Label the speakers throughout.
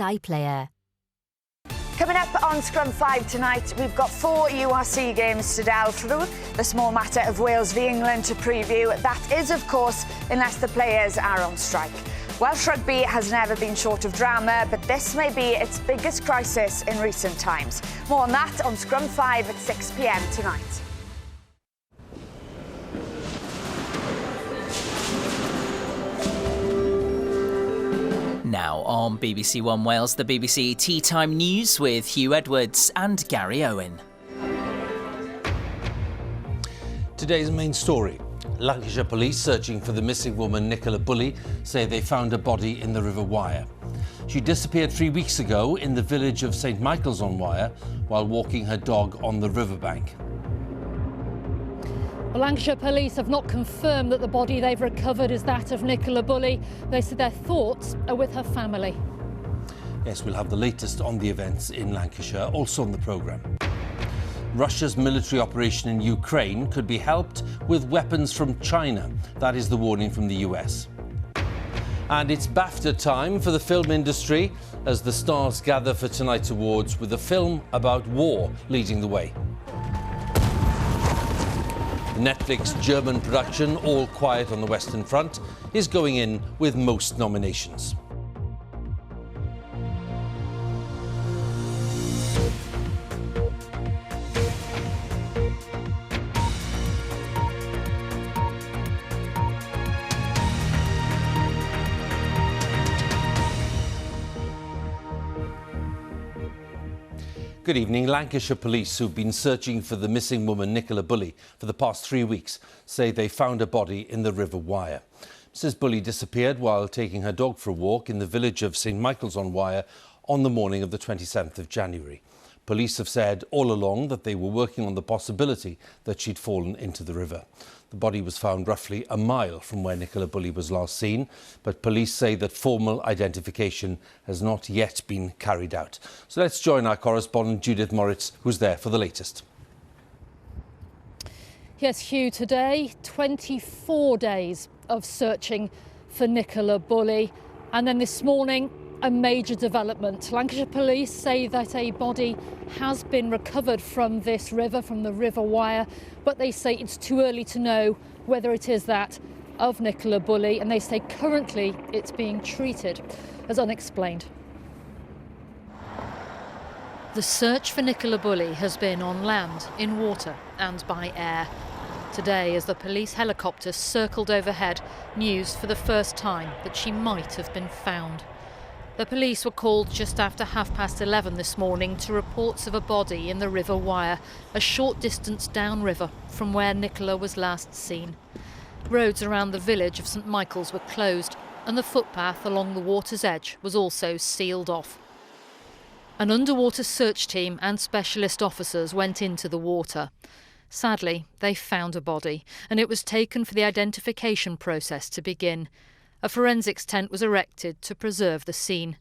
Speaker 1: iPlayer.
Speaker 2: Coming up on Scrum 5 tonight, we've got 4 URC games to delve through. The small matter of Wales v England to preview. That is, of course, unless the players are on strike. Welsh rugby has never been short of drama, but this may be its biggest crisis in recent times. More on that on Scrum 5 at 6 p.m. tonight.
Speaker 3: Now on BBC One Wales, the BBC Tea Time News with Huw Edwards and Gary Owen.
Speaker 4: Today's main story. Lancashire police searching for the missing woman Nicola Bully say they found a body in the River Wyre. She disappeared 3 weeks ago in the village of St Michael's on Wyre while walking her dog on the riverbank.
Speaker 5: Well, Lancashire police have not confirmed that the body they've recovered is that of Nicola Bully. They said their thoughts are with her family.
Speaker 4: Yes, we'll have the latest on the events in Lancashire, also on the programme. Russia's military operation in Ukraine could be helped with weapons from China. That is the warning from the US. And it's BAFTA time for the film industry as the stars gather for tonight's awards with a film about war leading the way. Netflix German production, All Quiet on the Western Front, is going in with most nominations. Good evening. Lancashire police, who've been searching for the missing woman Nicola Bully for the past 3 weeks, say they found a body in the River Wyre. Mrs Bully disappeared while taking her dog for a walk in the village of St Michael's on Wyre on the morning of the 27th of January. Police have said all along that they were working on the possibility that she'd fallen into the river. The body was found roughly a mile from where Nicola Bully was last seen, but police say that formal identification has not yet been carried out. So let's join our correspondent Judith Moritz, who's there for the latest.
Speaker 5: Yes, Huw, today, 24 days of searching for Nicola Bully. And then this morning, a major development. Lancashire police say that a body has been recovered from this river, from the River Wyre, but they say it's too early to know whether it is that of Nicola Bully, and they say currently it's being treated as unexplained. The search for Nicola Bully has been on land, in water and by air. Today, as the police helicopter circled overhead, news for the first time that she might have been found. The police were called just after 11:30 this morning to reports of a body in the River Wyre, a short distance downriver from where Nicola was last seen. Roads around the village of St Michael's were closed, and the footpath along the water's edge was also sealed off. An underwater search team and specialist officers went into the water. Sadly, they found a body, and it was taken for the identification process to begin. A forensics tent was erected to preserve the scene.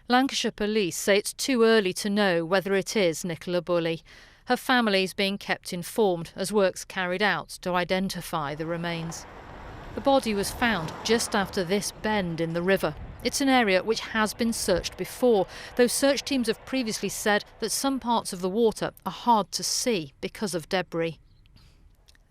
Speaker 5: Lancashire police say it's too early to know whether it is Nicola Bully. Her family is being kept informed as work's carried out to identify the remains. The body was found just after this bend in the river. It's an area which has been searched before, though search teams have previously said that some parts of the water are hard to see because of debris.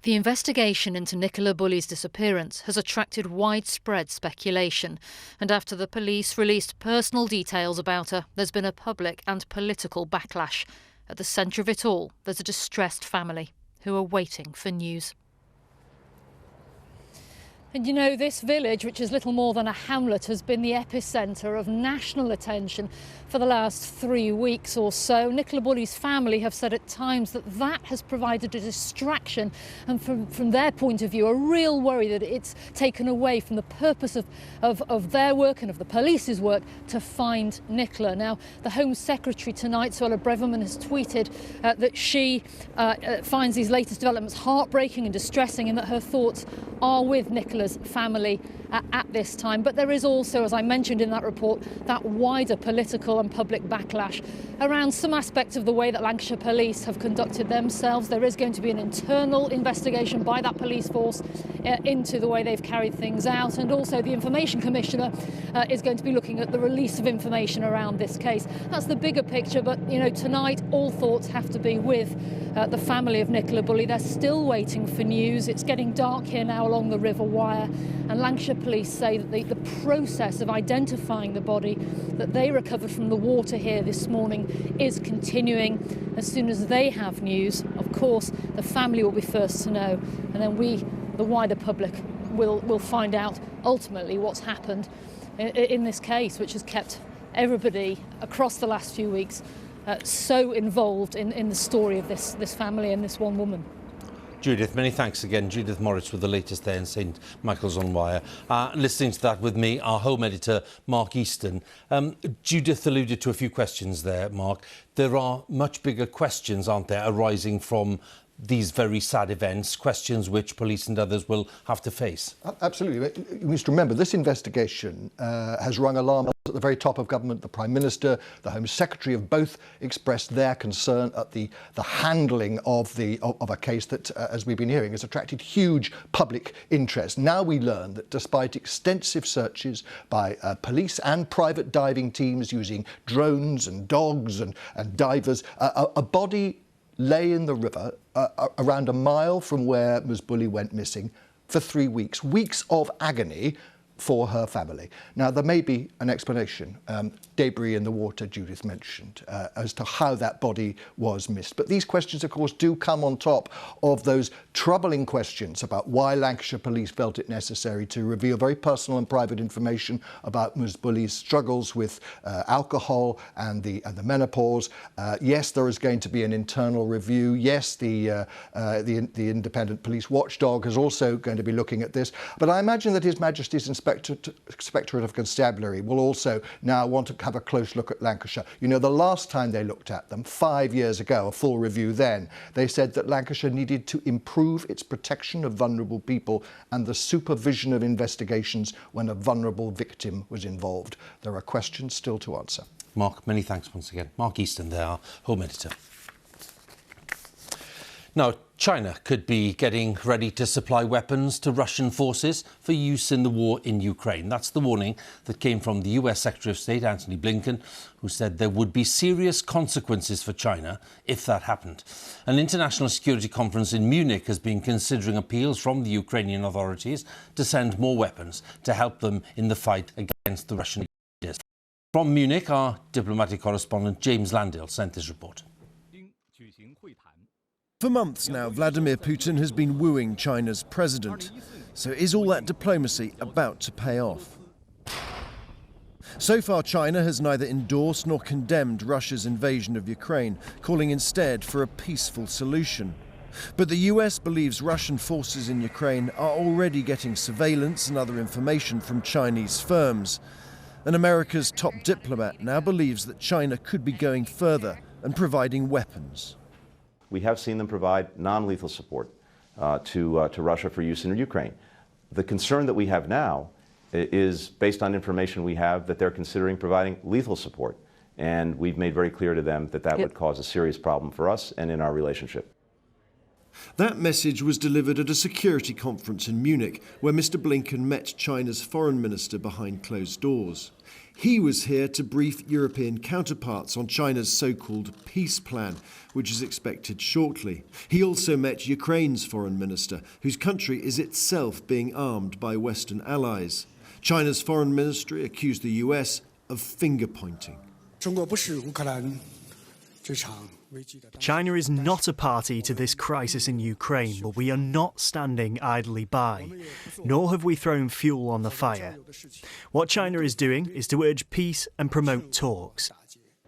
Speaker 5: The investigation into Nicola Bully's disappearance has attracted widespread speculation, and after the police released personal details about her, there's been a public and political backlash. At the centre of it all, there's a distressed family who are waiting for news. And you know, this village, which is little more than a hamlet, has been the epicentre of national attention for the last 3 weeks or so. Nicola Bully's family have said at times that that has provided a distraction, and from their point of view, a real worry that it's taken away from the purpose of their work and of the police's work to find Nicola. Now, the Home Secretary tonight, Suella Braverman, has tweeted that she finds these latest developments heartbreaking and distressing, and that her thoughts are with Nicola's family at this time. But there is also, as I mentioned in that report, that wider political and public backlash around some aspects of the way that Lancashire Police have conducted themselves. There is going to be an internal investigation by that police force into the way they've carried things out, and also the Information Commissioner is going to be looking at the release of information around this case. That's the bigger picture, but you know, tonight all thoughts have to be with the family of Nicola Bully. They're still waiting for news. It's getting dark here now along the River Wire, and Lancashire Police say that the process of identifying the body that they recovered from the water here this morning is continuing. As soon as they have news, of course, the family will be first to know, and then we, the wider public, will find out ultimately what's happened in this case, which has kept everybody across the last few weeks so involved in the story of this family and this one woman.
Speaker 4: Judith, many thanks again. Judith Morris with the latest there in St Michael's on Wire. Listening to that with me, our home editor, Mark Easton. Judith alluded to a few questions there, Mark. There are much bigger questions, aren't there, arising from these very sad events, questions which police and others will have to face.
Speaker 1: Absolutely. You must remember, this investigation has rung alarm bells at the very top of government. The Prime Minister, the Home Secretary have both expressed their concern at the handling of a case that, as we've been hearing, has attracted huge public interest. Now we learn that despite extensive searches by police and private diving teams using drones and dogs and divers, a body lay in the river around a mile from where Ms Bully went missing for 3 weeks. Weeks of agony for her family. Now, there may be an explanation, debris in the water Judith mentioned, as to how that body was missed. But these questions, of course, do come on top of those troubling questions about why Lancashire Police felt it necessary to reveal very personal and private information about Ms Bully's struggles with alcohol and the menopause. Yes, there is going to be an internal review. Yes, the independent police watchdog is also going to be looking at this. But I imagine that His Majesty's Inspectorate of Constabulary will also now want to have a close look at Lancashire. You know, the last time they looked at them, 5 years ago, a full review then, they said that Lancashire needed to improve its protection of vulnerable people and the supervision of investigations when a vulnerable victim was involved. There are questions still to answer.
Speaker 4: Mark, many thanks once again. Mark Easton there, our home editor. Now, China could be getting ready to supply weapons to Russian forces for use in the war in Ukraine. That's the warning that came from the US Secretary of State, Antony Blinken, who said there would be serious consequences for China if that happened. An international security conference in Munich has been considering appeals from the Ukrainian authorities to send more weapons to help them in the fight against the Russian leaders. From Munich, our diplomatic correspondent James Landale sent this report.
Speaker 6: For months now, Vladimir Putin has been wooing China's president. So is all that diplomacy about to pay off? So far, China has neither endorsed nor condemned Russia's invasion of Ukraine, calling instead for a peaceful solution. But the US believes Russian forces in Ukraine are already getting surveillance and other information from Chinese firms. And America's top diplomat now believes that China could be going further and providing weapons.
Speaker 7: We have seen them provide non-lethal support to Russia for use in Ukraine. The concern that we have now is based on information we have that they're considering providing lethal support. And we've made very clear to them that that would cause a serious problem for us and in our relationship.
Speaker 6: That message was delivered at a security conference in Munich, where Mr. Blinken met China's foreign minister behind closed doors. He was here to brief European counterparts on China's so-called peace plan, which is expected shortly. He also met Ukraine's foreign minister, whose country is itself being armed by Western allies. China's foreign ministry accused the US of finger-pointing.
Speaker 8: China is not a party to this crisis in Ukraine, but we are not standing idly by, nor have we thrown fuel on the fire. What China is doing is to urge peace and promote talks.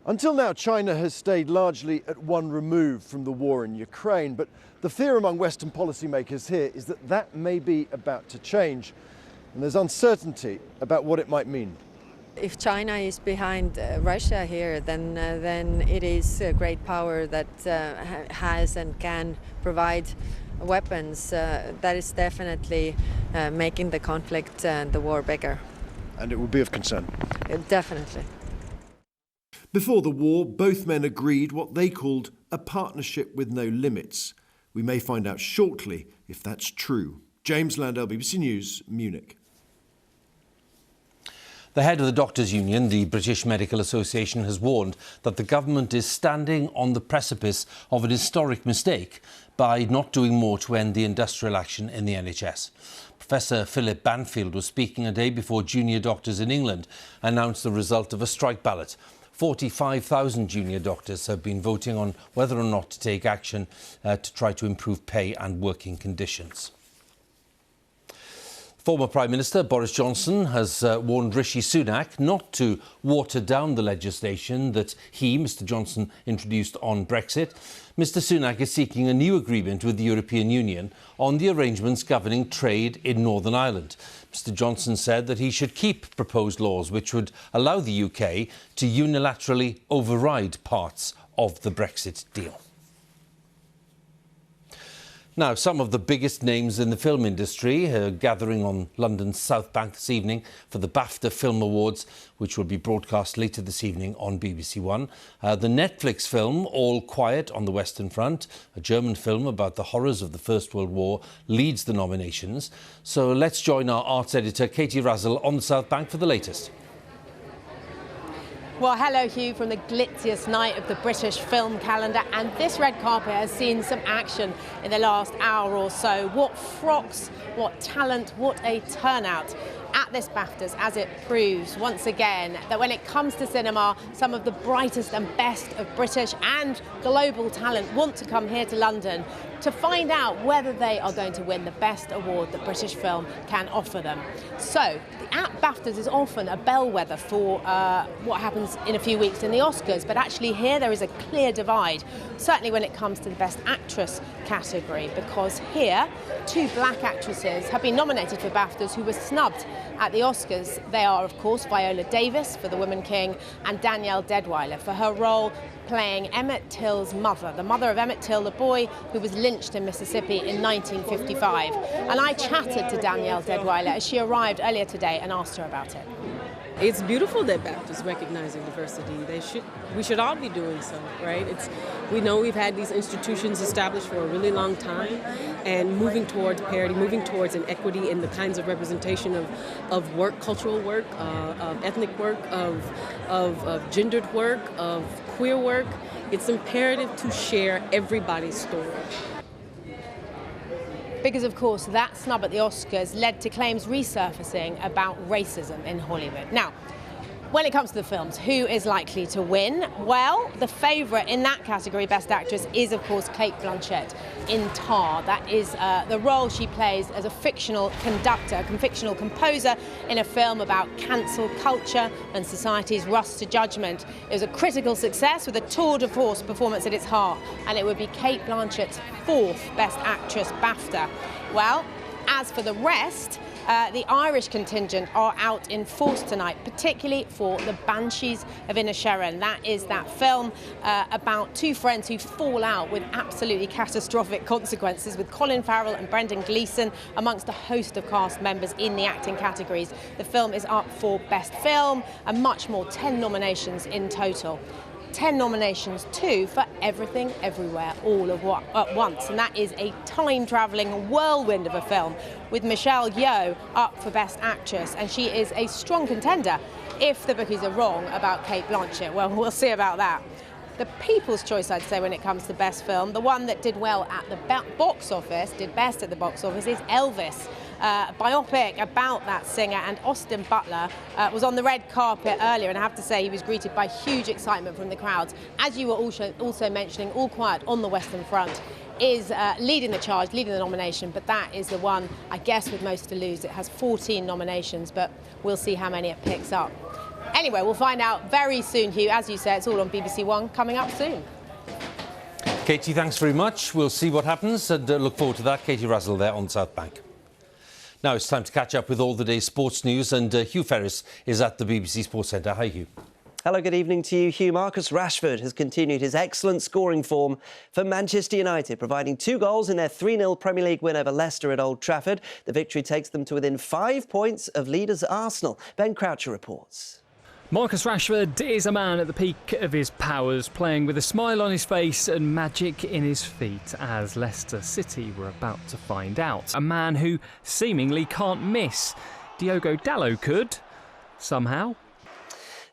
Speaker 6: Until now, China has stayed largely at one remove from the war in Ukraine, but the fear among Western policymakers here is that that may be about to change, and there's uncertainty about what it might mean.
Speaker 9: If China is behind Russia here, then it is a great power that has and can provide weapons, that is definitely making the conflict and the war bigger.
Speaker 6: And it will be of concern.
Speaker 9: Definitely.
Speaker 6: Before the war, both men agreed what they called a partnership with no limits. We may find out shortly if that's true. James Landell, BBC News, Munich.
Speaker 4: The head of the Doctors' Union, the British Medical Association, has warned that the government is standing on the precipice of an historic mistake by not doing more to end the industrial action in the NHS. Professor Philip Banfield was speaking a day before junior doctors in England announced the result of a strike ballot. 45,000 junior doctors have been voting on whether or not to take action to try to improve pay and working conditions. Former Prime Minister Boris Johnson has warned Rishi Sunak not to water down the legislation that he, Mr Johnson, introduced on Brexit. Mr Sunak is seeking a new agreement with the European Union on the arrangements governing trade in Northern Ireland. Mr Johnson said that he should keep proposed laws which would allow the UK to unilaterally override parts of the Brexit deal. Now, some of the biggest names in the film industry are gathering on London's South Bank this evening for the BAFTA Film Awards, which will be broadcast later this evening on BBC One. The Netflix film All Quiet on the Western Front, a German film about the horrors of the First World War, leads the nominations. So let's join our arts editor Katie Razzle on the South Bank for the latest.
Speaker 10: Well, hello, Hugh, from the glitziest night of the British film calendar, and this red carpet has seen some action in the last hour or so. What frocks, what talent, what a turnout at this BAFTAs, as it proves once again that when it comes to cinema, some of the brightest and best of British and global talent want to come here to London to find out whether they are going to win the best award that British film can offer them. So, at BAFTAs is often a bellwether for what happens in a few weeks in the Oscars, but actually here there is a clear divide, certainly when it comes to the Best Actress category, because here two black actresses have been nominated for BAFTAs who were snubbed at the Oscars. They are, of course, Viola Davis for The Woman King and Danielle Deadwyler for her role playing Emmett Till's mother, the mother of Emmett Till, the boy who was lynched in Mississippi in 1955. And I chatted to Danielle Deadwyler as she arrived earlier today and asked her about it.
Speaker 11: It's beautiful that BAFTA is recognizing diversity. We should all be doing so, right? We know we've had these institutions established for a really long time, and moving towards parity, moving towards an equity in the kinds of representation of work, cultural work, of ethnic work, of gendered work, of queer work. It's imperative to share everybody's story.
Speaker 10: Because, of course, that snub at the Oscars led to claims resurfacing about racism in Hollywood. Now, when it comes to the films, who is likely to win? Well, the favourite in that category, Best Actress, is, of course, Cate Blanchett in Tar. That is the role she plays as a fictional conductor, a fictional composer in a film about cancel culture and society's rush to judgment. It was a critical success with a tour de force performance at its heart, and it would be Cate Blanchett's fourth Best Actress BAFTA. Well, as for the rest, the Irish contingent are out in force tonight, particularly for The Banshees of Inisherin. That is that film about two friends who fall out with absolutely catastrophic consequences, with Colin Farrell and Brendan Gleeson amongst a host of cast members in the acting categories. The film is up for Best Film and much more, 10 nominations in total. 10 nominations too for Everything Everywhere All at Once, and that is a time-travelling whirlwind of a film with Michelle Yeoh up for Best Actress, and she is a strong contender if the bookies are wrong about Cate Blanchett. Well, we'll see about that. The people's choice, I'd say, when it comes to Best Film, the one that did well at the box office, did best at the box office, is Elvis. Biopic about that singer, and Austin Butler was on the red carpet earlier, and I have to say he was greeted by huge excitement from the crowds. As you were also mentioning, All Quiet on the Western Front is leading the charge, leading the nomination, but that is the one, I guess, with most to lose. It has 14 nominations, but we'll see how many it picks up. Anyway, we'll find out very soon, Hugh. As you say, it's all on BBC One, coming up soon.
Speaker 4: Katie, thanks very much. We'll see what happens and look forward to that. Katie Razzle there on South Bank. Now it's time to catch up with all the day's sports news, and Hugh Ferris is at the BBC Sports Centre. Hi, Hugh.
Speaker 12: Hello, good evening to you, Huw. Marcus Rashford has continued his excellent scoring form for Manchester United, providing 2 goals in their 3-0 Premier League win over Leicester at Old Trafford. The victory takes them to within 5 points of leaders Arsenal. Ben Croucher reports.
Speaker 13: Marcus Rashford is a man at the peak of his powers, playing with a smile on his face and magic in his feet, as Leicester City were about to find out. A man who seemingly can't miss. Diogo Dalot could, somehow.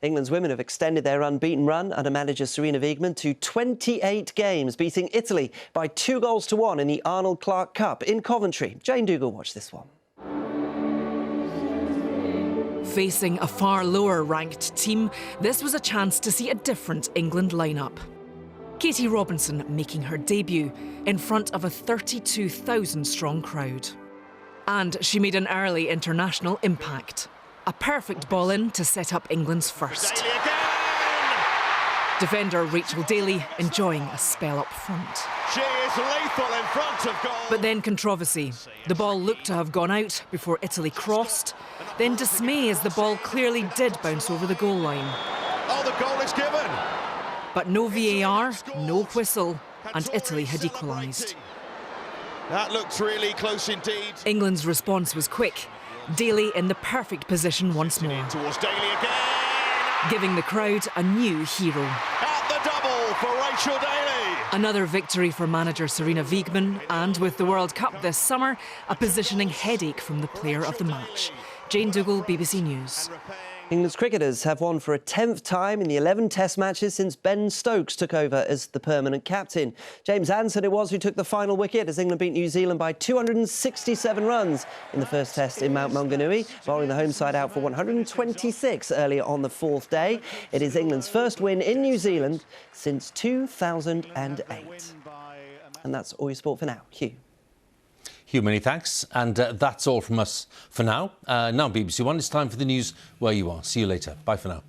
Speaker 12: England's women have extended their unbeaten run under manager Sarina Wiegman to 28 games, beating Italy by 2-1 in the Arnold Clark Cup in Coventry. Jane Dougal watched this one.
Speaker 14: Facing a far lower-ranked team, this was a chance to see a different England lineup. Katie Robinson making her debut in front of a 32,000-strong crowd. And she made an early international impact. A perfect ball in to set up England's first. Defender Rachel Daly enjoying a spell up front.
Speaker 15: She is lethal in front of goal.
Speaker 14: But then controversy. The ball looked to have gone out before Italy crossed. Then dismay as the ball clearly did bounce over the goal line.
Speaker 15: Oh, the goal is given.
Speaker 14: But no VAR, no whistle, and Italy had equalised.
Speaker 15: That looks really close indeed.
Speaker 14: England's response was quick. Daly in the perfect position once more.
Speaker 15: Towards Daly again.
Speaker 14: Giving the crowd a new hero.
Speaker 15: At the double for Rachel Daly.
Speaker 14: Another victory for manager Sarina Wiegman, and with the World Cup this summer, a positioning headache from the player of the match. Jane Dougal, BBC News.
Speaker 12: England's cricketers have won for a 10th time in the 11 Test matches since Ben Stokes took over as the permanent captain. James Anson it was who took the final wicket as England beat New Zealand by 267 runs in the first Test in Mount Maunganui, bowling the home side out for 126 earlier on the 4th day. It is England's first win in New Zealand since 2008. And that's all your sport for now. Huw.
Speaker 4: Huw, many thanks. And that's all from us for now. Now, BBC One, it's time for the news where you are. See you later. Bye for now.